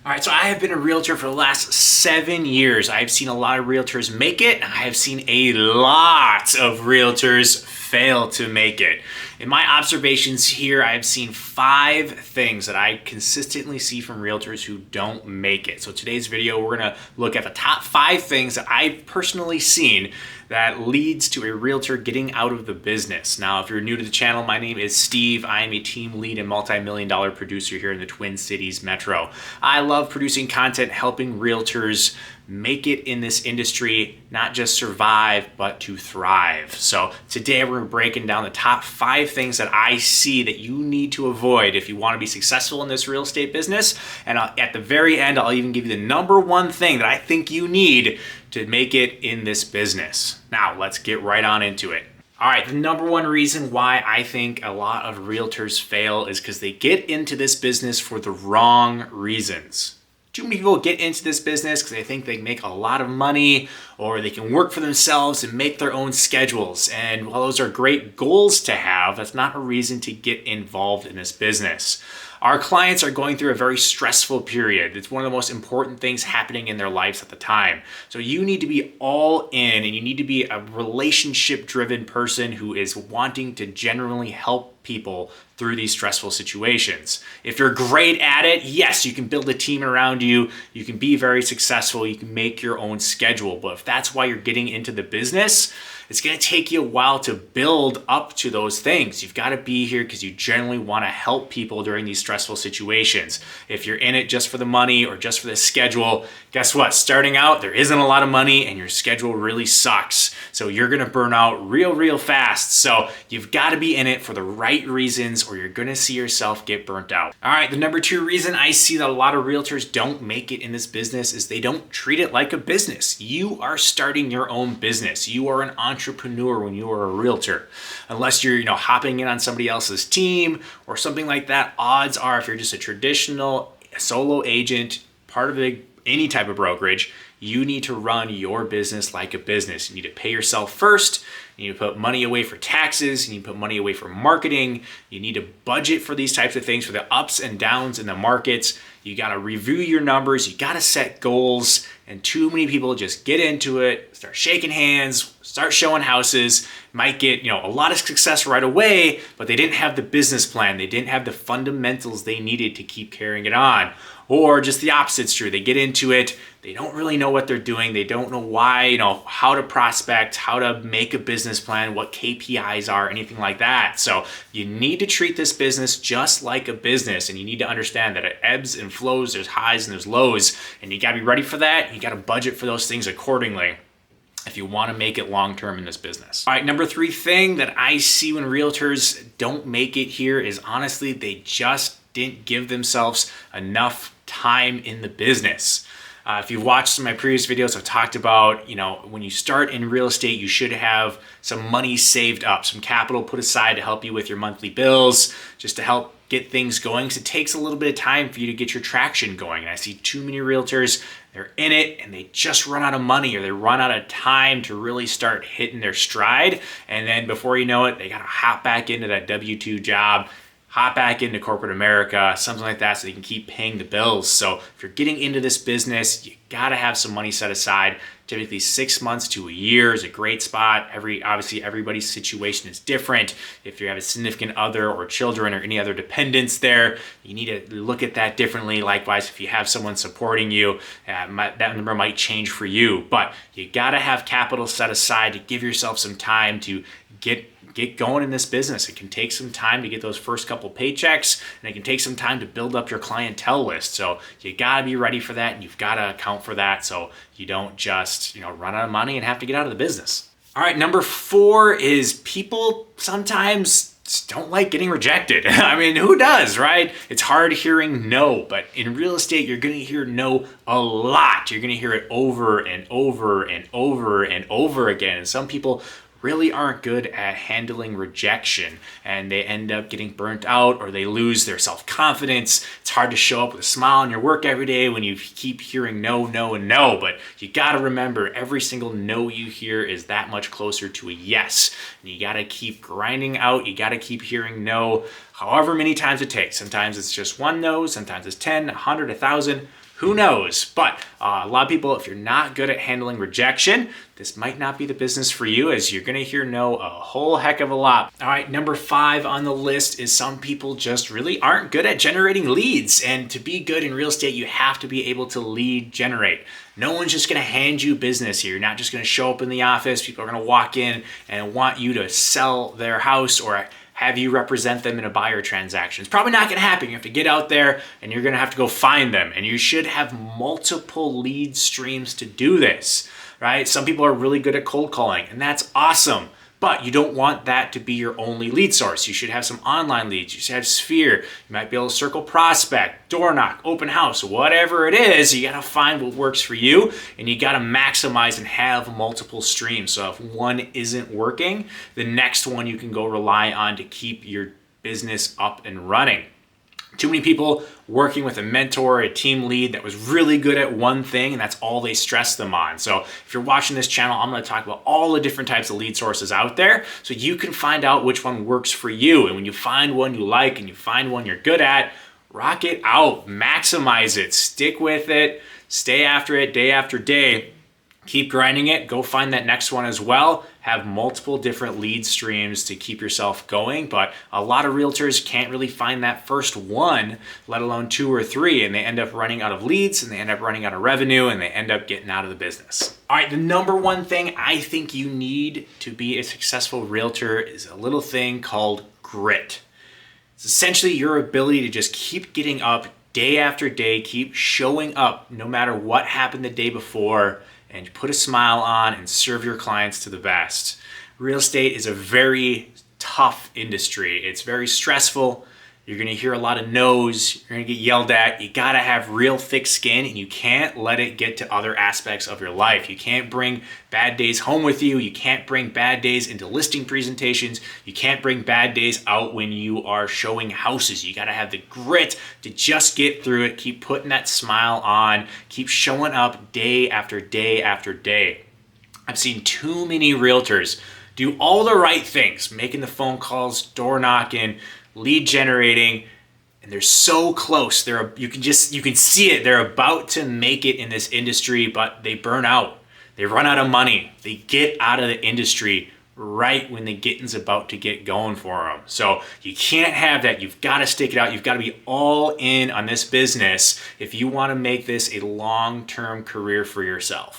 All right, so I have been a realtor for the last 7 years. I've seen a lot of realtors make it. I have seen a lot of realtors fail to make it. In my observations here, I have seen 5 things that I consistently see from realtors who don't make it. So today's video, we're gonna look at the top 5 things that I've personally seen that leads to a realtor getting out of the business. Now, if you're new to the channel, my name is Steve. I am a team lead and multi-million-dollar producer here in the Twin Cities Metro. I love producing content, helping realtors make it in this industry, not just survive, but to thrive. So today we're breaking down the top 5 things that I see that you need to avoid if you want to be successful in this real estate business. And at the very end, I'll even give you the number 1 thing that I think you need to make it in this business. Now, let's get right on into it. All right, the number 1 reason why I think a lot of realtors fail is because they get into this business for the wrong reasons. Too many people get into this business because they think they can make a lot of money or they can work for themselves and make their own schedules. And while those are great goals to have, that's not a reason to get involved in this business. Our clients are going through a very stressful period. It's one of the most important things happening in their lives at the time. So you need to be all in, and you need to be a relationship-driven person who is wanting to genuinely help people through these stressful situations. If you're great at it, yes, you can build a team around you. You can be very successful. You can make your own schedule. But if that's why you're getting into the business, it's going to take you a while to build up to those things. You've got to be here because you generally want to help people during these stressful situations. If you're in it just for the money or just for the schedule, guess what? Starting out, there isn't a lot of money and your schedule really sucks. So you're going to burn out real fast. So you've got to be in it for the right reasons or you're going to see yourself get burnt out. All right, the number 2 reason I see that a lot of realtors don't make it in this business is they don't treat it like a business. You are starting your own business. You are an entrepreneur when you are a realtor. Unless you're, hopping in on somebody else's team or something like that, odds are if you're just a traditional solo agent, part of any type of brokerage, you need to run your business like a business. You need to pay yourself first. You need to put money away for taxes. You need to put money away for marketing. You need to budget for these types of things, for the ups and downs in the markets. You got to review your numbers. You got to set goals. And too many people just get into it, start shaking hands, start showing houses, might get, a lot of success right away, but they didn't have the business plan. They didn't have the fundamentals they needed to keep carrying it on. Or just the opposite's true. They get into it, they don't really know what they're doing. They don't know why, how to prospect, how to make a business plan, what KPIs are, anything like that. So you need to treat this business just like a business, and you need to understand that it ebbs and flows, there's highs and there's lows, and you gotta be ready for that. You gotta budget for those things accordingly if you want to make it long-term in this business. All right, number 3 thing that I see when realtors don't make it here is honestly, they just didn't give themselves enough time in the business. If you've watched some of my previous videos, I've talked about, when you start in real estate, you should have some money saved up, some capital put aside to help you with your monthly bills, just to help get things going. Because it takes a little bit of time for you to get your traction going. And I see too many realtors, they're in it and they just run out of money or they run out of time to really start hitting their stride. And then before you know it, they got to hop back into that W-2 job, hop back into corporate America, something like that, so they can keep paying the bills. So if you're getting into this business, you gotta have some money set aside. Typically 6 months to a year is a great spot. Obviously everybody's situation is different. If you have a significant other or children or any other dependents there, you need to look at that differently. Likewise, if you have someone supporting you, that number might change for you. But you gotta have capital set aside to give yourself some time to get going in this business. It can take some time to get those first couple paychecks, and it can take some time to build up your clientele list. So you gotta be ready for that, and you've gotta account for that so you don't just run out of money and have to get out of the business. All right, number 4 is people sometimes just don't like getting rejected. I mean, who does, right? It's hard hearing no, but in real estate, you're gonna hear no a lot. You're gonna hear it over and over and over and over again. And some people really aren't good at handling rejection, and they end up getting burnt out or they lose their self-confidence. It's hard to show up with a smile on your work every day when you keep hearing no, no, and no. But you gotta remember, every single no you hear is that much closer to a yes. And you gotta keep grinding out. You gotta keep hearing no however many times it takes. Sometimes it's just 1 no, sometimes it's 10, 100, 1,000. Who knows? But a lot of people, if you're not good at handling rejection, this might not be the business for you, as you're gonna hear no a whole heck of a lot. All right, number 5 on the list is some people just really aren't good at generating leads. And to be good in real estate, you have to be able to lead generate. No one's just gonna hand you business here. You're not just gonna show up in the office. People are gonna walk in and want you to sell their house or have you represent them in a buyer transaction. It's probably not gonna happen. You have to get out there and you're gonna have to go find them. And you should have multiple lead streams to do this, right? Some people are really good at cold calling, and that's awesome. But you don't want that to be your only lead source. You should have some online leads. You should have Sphere. You might be able to circle prospect, door knock, open house, whatever it is. You gotta find what works for you, and you gotta maximize and have multiple streams. So if one isn't working, the next one you can go rely on to keep your business up and running. Too many people working with a mentor, a team lead that was really good at one thing, and that's all they stress them on. So if you're watching this channel, I'm gonna talk about all the different types of lead sources out there so you can find out which one works for you. And when you find one you like and you find one you're good at, rock it out, maximize it, stick with it, stay after it day after day. Keep grinding it, go find that next one as well. Have multiple different lead streams to keep yourself going, but a lot of realtors can't really find that first one, let alone 2 or 3, and they end up running out of leads, and they end up running out of revenue, and they end up getting out of the business. All right, the number one thing I think you need to be a successful realtor is a little thing called grit. It's essentially your ability to just keep getting up day after day, keep showing up no matter what happened the day before, and put a smile on and serve your clients to the best. Real estate is a very tough industry. It's very stressful. You're gonna hear a lot of no's, you're gonna get yelled at. You gotta have real thick skin, and you can't let it get to other aspects of your life. You can't bring bad days home with you. You can't bring bad days into listing presentations. You can't bring bad days out when you are showing houses. You gotta have the grit to just get through it, keep putting that smile on, keep showing up day after day after day. I've seen too many realtors do all the right things, making the phone calls, door knocking, lead generating, and they're so close. You can see it. They're about to make it in this industry, but they burn out. They run out of money. They get out of the industry right when the getting's about to get going for them. So you can't have that. You've got to stick it out. You've got to be all in on this business if you want to make this a long-term career for yourself.